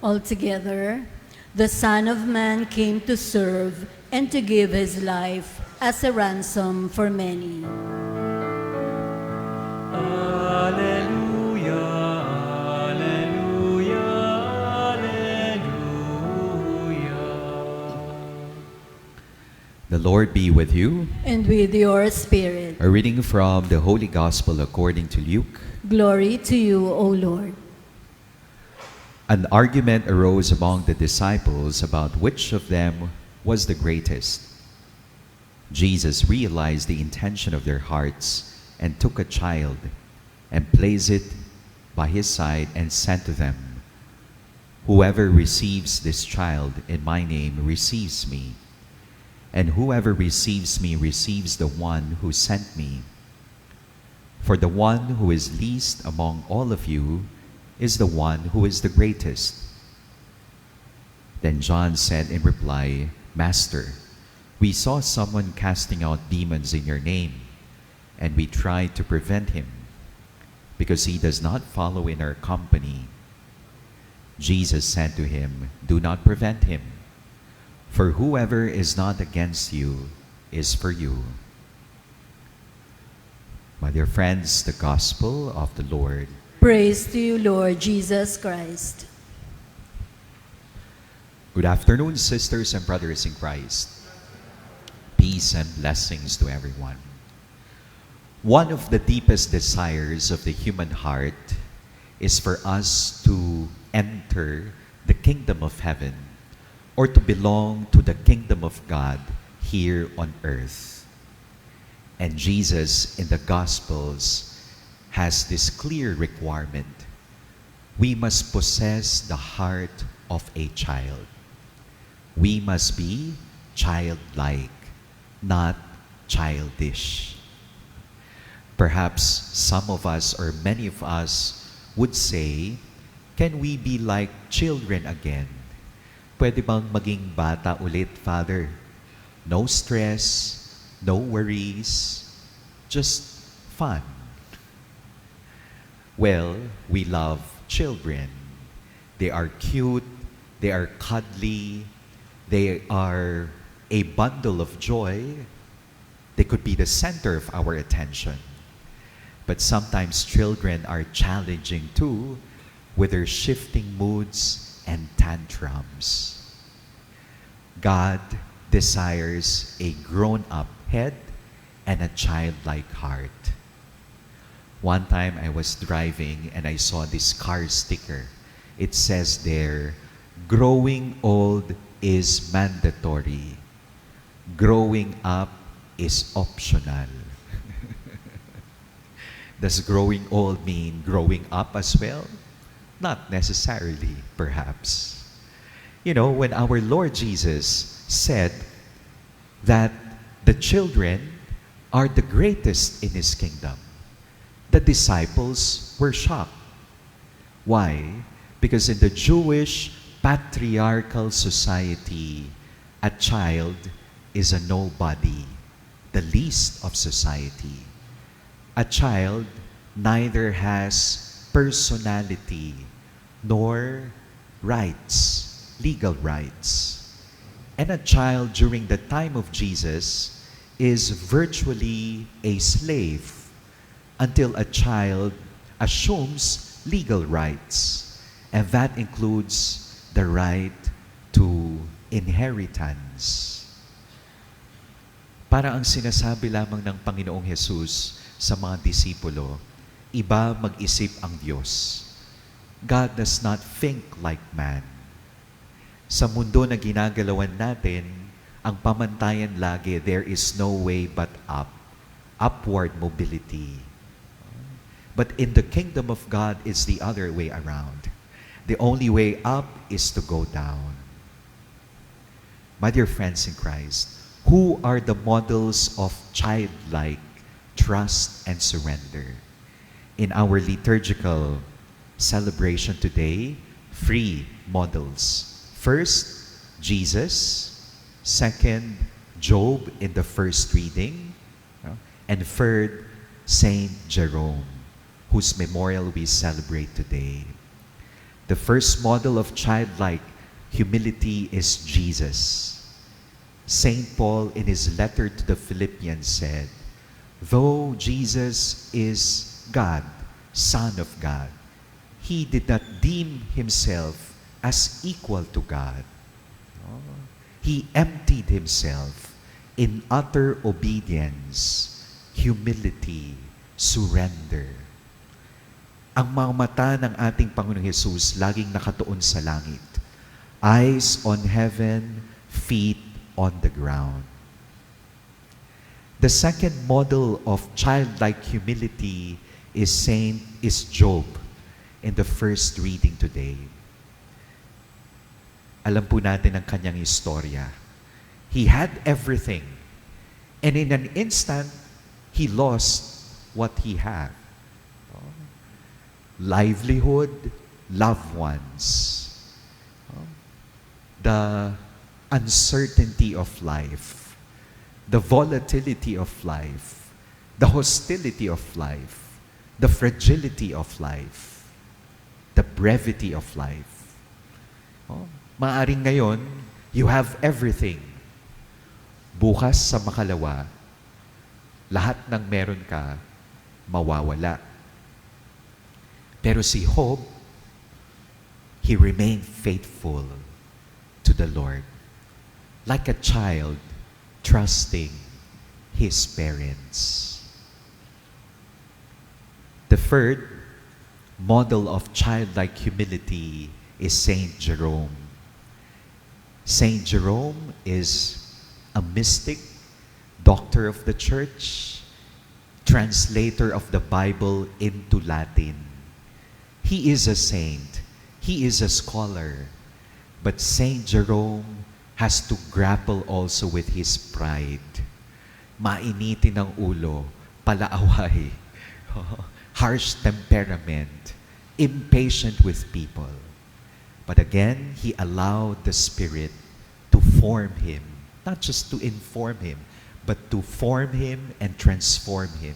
Altogether, the Son of Man came to serve and to give his life as a ransom for many. Alleluia, alleluia, alleluia. The Lord be with you. And with your spirit. A reading from the Holy Gospel according to Luke. Glory to you, O Lord. An argument arose among the disciples about which of them was the greatest. Jesus realized the intention of their hearts and took a child and placed it by his side and said to them, "Whoever receives this child in my name receives me, and whoever receives me receives the one who sent me. For the one who is least among all of you is the one who is the greatest." Then John said in reply, "Master, we saw someone casting out demons in your name, and we tried to prevent him, because he does not follow in our company." Jesus said to him, "Do not prevent him, for whoever is not against you is for you." My dear friends, the Gospel of the Lord. Praise to you, Lord Jesus Christ. Good afternoon, sisters and brothers in Christ. Peace and blessings to everyone. One of the deepest desires of the human heart is for us to enter the kingdom of heaven, or to belong to the kingdom of God here on earth. And Jesus in the Gospels has this clear requirement. We must possess the heart of a child. We must be childlike, not childish. Perhaps some of us or many of us would say, can we be like children again? Pwede bang maging bata ulit, Father? No stress, no worries, just fun. Well, we love children. They are cute, they are cuddly, they are a bundle of joy. They could be the center of our attention. But sometimes children are challenging too, with their shifting moods and tantrums. God desires a grown-up head and a childlike heart. One time I was driving and I saw this car sticker. It says there, "Growing old is mandatory. Growing up is optional." Does growing old mean growing up as well? Not necessarily, perhaps. You know, when our Lord Jesus said that the children are the greatest in His kingdom, the disciples were shocked. Why? Because in the Jewish patriarchal society, a child is a nobody, the least of society. A child neither has personality nor rights, legal rights. And a child during the time of Jesus is virtually a slave until a child assumes legal rights, and that includes the right to inheritance. Para ang sinasabi lamang ng Panginoong Jesus sa mga disipulo, iba mag-isip ang Diyos. God does not think like man. Sa mundo na ginagalawan natin, ang pamantayan lagi, there is no way but up, upward mobility. But in the kingdom of God, it's the other way around. The only way up is to go down. My dear friends in Christ, who are the models of childlike trust and surrender? In our liturgical celebration today, three models. First, Jesus. Second, Job in the first reading. And third, Saint Jerome, whose memorial we celebrate today. The first model of childlike humility is Jesus. St. Paul, in his letter to the Philippians, said, "Though Jesus is God, Son of God, he did not deem himself as equal to God. He emptied himself in utter obedience, humility, surrender." Ang mga mata ng ating Panginoong Hesus laging nakatuon sa langit. Eyes on heaven, feet on the ground. The second model of childlike humility is Job in the first reading today. Alam po natin ang kanyang istorya. He had everything, and in an instant, he lost what he had. Livelihood, loved ones, the uncertainty of life, the volatility of life, the hostility of life, the fragility of life, the brevity of life. Maaring ngayon, you have everything. Bukas sa makalawa, lahat ng meron ka, mawawala. Pero si Job, he remained faithful to the Lord, like a child trusting his parents. The third model of childlike humility is Saint Jerome. Saint Jerome is a mystic, doctor of the church, translator of the Bible into Latin. He is a saint. He is a scholar. But Saint Jerome has to grapple also with his pride. Mainitin ang ulo, palaaway, harsh temperament, impatient with people. But again, he allowed the Spirit to form him, not just to inform him, but to form him and transform him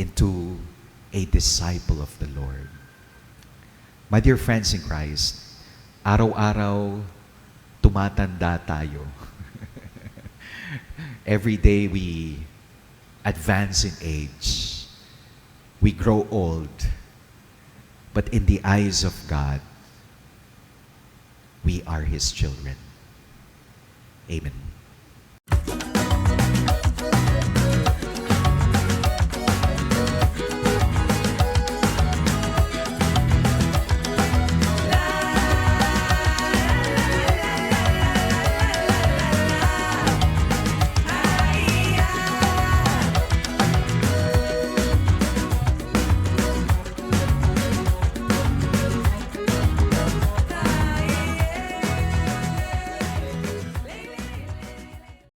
into a disciple of the Lord. My dear friends in Christ, araw-araw tumatanda tayo. Every day we advance in age. We grow old. But in the eyes of God, we are His children. Amen.